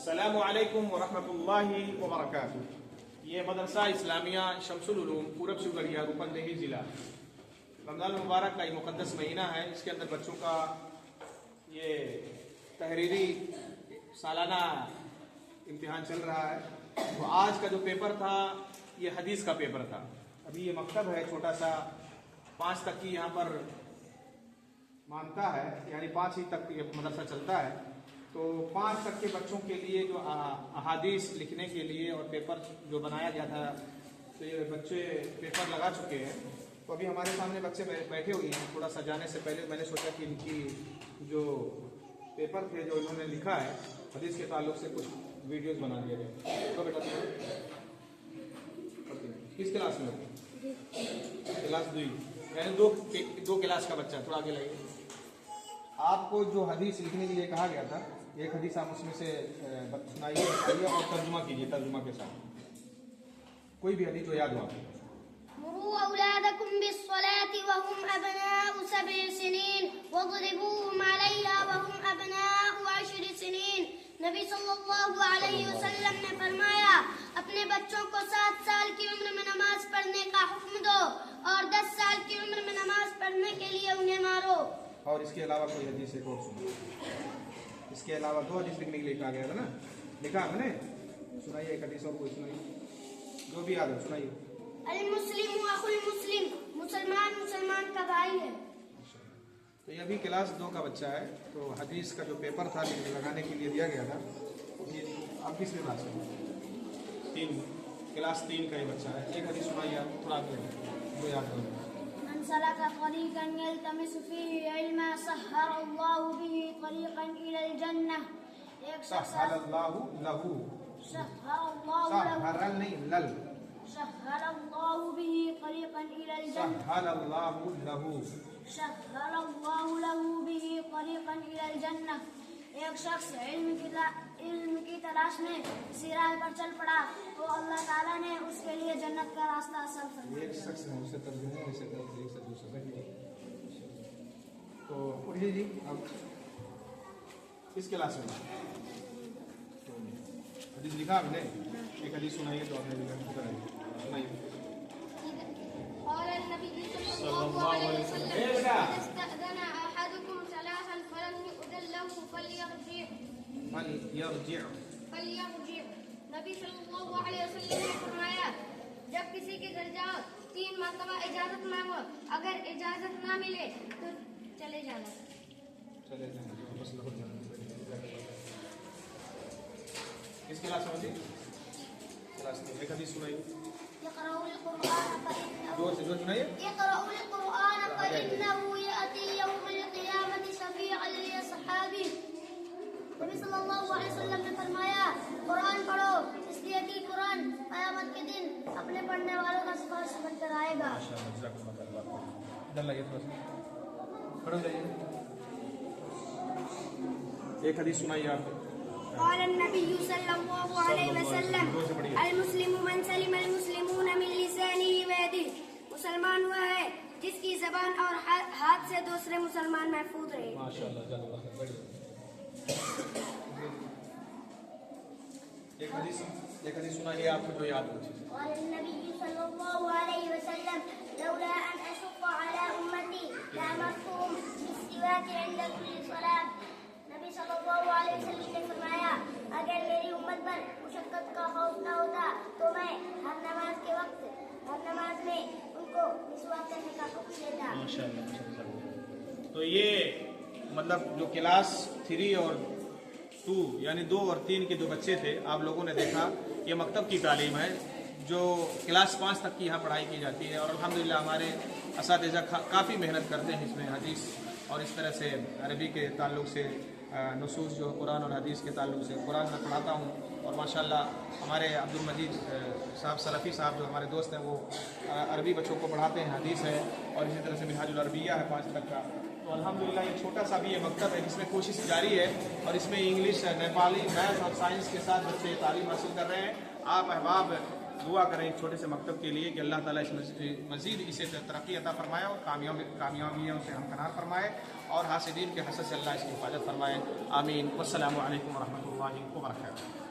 السلام علیکم ورحمۃ اللہ وبرکاتہ۔ یہ مدرسہ اسلامیہ شمس العلوم پورب شوگڑیا روپندہی ضلع، رمضان المبارک کا یہ مقدس مہینہ ہے۔ اس کے اندر بچوں کا یہ تحریری سالانہ امتحان چل رہا ہے۔ تو آج کا جو پیپر تھا یہ حدیث کا پیپر تھا۔ ابھی یہ مکتب ہے چھوٹا سا، 5 تک کی یہاں پر مانتا ہے، یعنی 5 ہی تک یہ مدرسہ چلتا ہے۔ تو 5 تک کے بچوں کے لیے جو احادیث لکھنے کے لیے اور پیپر جو بنایا گیا تھا، تو یہ بچے پیپر لگا چکے ہیں۔ تو ابھی ہمارے سامنے بچے بیٹھے ہوئے ہیں۔ تھوڑا سا جانے سے پہلے میں نے سوچا کہ ان کی جو پیپر تھے جو انہوں نے لکھا ہے حدیث کے تعلق سے کچھ ویڈیوز بنا دیا جائے۔ تو بیٹا کس کلاس میں؟ کلاس 2، یعنی دو کلاس کا بچہ۔ تھوڑا آگے لگے۔ آپ کو جو حدیث لکھنے کے لیے کہا گیا تھا، ایک حدیث آپ اس میں سے سنائیے اور ترجمہ کیجیے، ترجمہ کے ساتھ کوئی بھی حدیث جو یاد ہو آپ کو۔ مروا أولادكم بالصلاة وهم أبناء 7 سنين واضربوهم عليها وهم أبناء 10 سنين۔ نبی صلی اللہ علیہ وسلم نے فرمایا، اپنے بچوں کو 7 سال کی عمر میں نماز پڑھنے کا حکم دو اور 10 سال کی عمر میں نماز پڑھنے کے لیے انہیں مارو۔ اور اس کے علاوہ کوئی حدیث ایک اور سنو۔ اس کے علاوہ 2 حدیث لکھنے کے لیے کہا گیا تھا نا، لکھا ہم نے، سنائیے ایک حدیث اور کوئی سنائیے جو بھی یاد ہو سنائیے۔ المسلم اخو المسلم، مسلمان مسلمان کا بھائی ہے۔ تو یہ ابھی کلاس 2 کا بچہ ہے۔ تو حدیث کا جو پیپر تھا لگانے کے لیے دیا گیا تھا، آپ کس میں کلاس میں؟ 3، کلاس 3 کا یہ بچہ ہے۔ ایک حدیث سنائیے آپ، تھوڑا جو یاد ہو۔ من سلك طريقا يلتمس فيه علما سهل الله به طريقا إلى الجنة۔ سهل الله له، سهل الله له، سهل نہیں لل، سهل الله به طريقا إلى الجنة، سهل الله له، سهل الله له به طريقا إلى الجنة۔ ایک شخص علم کی تلاش میں اسی راہ پر چل پڑا تو اللہ تعالیٰ نے اس کے لیے جنت کا راستہ آسان فرمایا۔ ایک شخص نے اسے ترجمہ ایسے کر دیا، ایک سے دوسرا تو پڑھیے جی۔ اب کس کلاس میں حدیث لکھا آپ نے؟ ایک حدیث سنائیے تو آپ نے سنائیے۔ قال النبي صلى الله عليه وسلم إذا استأذن أحدكم 3 فلم يؤذن له فليرجع۔ نبی صلی اللہ علیہ وسلم نے فرمایا، جب کسی کے گھر جاؤ 3 مرتبہ اجازت مانگو، اگر اجازت نہ ملے تو چلے جانا۔ کس کلاس میں جی؟ کلاس میں۔ ایک حدیث سنائیے۔ اقرأوا القرآن فإنه يأتي يوم القيامة شفيعا لأصحابه۔ نبی صلی اللہ علیہ وسلم نے فرمایا، قرآن پڑھو، اس لیے کہ قرآن قیامت کے دن اپنے پڑھنے والوں کا سفارش بن کر آئے گا۔ ایک حدیث سنائیے آپ۔ قال النبي صلى الله عليه وسلم المسلم من سلم المسلمون من لسانه ويده۔ مسلمان وہ ہے جس کی زبان اور ہاتھ سے دوسرے مسلمان محفوظ رہے۔ ماشاءاللہ، جزاک اللہ خیر۔ ایک حدیث سنائیے آپ کو جو یاد ہو۔ قال النبي صلى الله عليه وسلم لولا ان اشق على امتي لامرتهم بالسواك عند كل صلاة۔ نبی صلی اللہ علیہ وسلم نے فرمایا، اگر میری امت پر مشقت کا خوف نہ ہوتا تو میں ہر نماز کے وقت، ہر نماز میں ان کو مسواک کرنے کا حکم دیتا۔ ماشاءاللہ۔ تو یہ مطلب جو کلاس 3 اور 2 یعنی 2 اور 3 کے جو بچے تھے، آپ لوگوں نے دیکھا یہ مکتب کی تعلیم ہے جو کلاس 5 تک کی یہاں پڑھائی کی جاتی ہے۔ اور الحمدللہ ہمارے اساتذہ کافی محنت کرتے ہیں اس میں، حدیث اور اس طرح سے عربی کے تعلق سے نصوص جو قرآن اور حدیث کے تعلق سے قرآن میں پڑھاتا ہوں۔ اور ماشاءاللہ ہمارے عبد المجید صاحب سلفی صاحب جو ہمارے دوست ہیں، وہ عربی بچوں کو پڑھاتے ہیں، حدیث ہے، اور اسی طرح سے منہاج العربیہ ہے 5 تک کا۔ تو الحمدللہ یہ چھوٹا سا بھی یہ مکتب ہے جس میں کوشش جاری ہے، اور اس میں انگلش، نیپالی، میتھ اور سائنس کے ساتھ بچے تعلیم حاصل کر رہے ہیں۔ آپ احباب دعا کریں ایک چھوٹے سے مکتب کے لیے کہ اللہ تعالیٰ اس مزید اسے ترقی عطا فرمائے اور کامیابیوں سے ہمکنار فرمائے اور حاسدین کے حسد سے اللہ اس کی حفاظت فرمائے. آمین. والسلام علیکم ورحمۃ اللہ وبرکاتہ.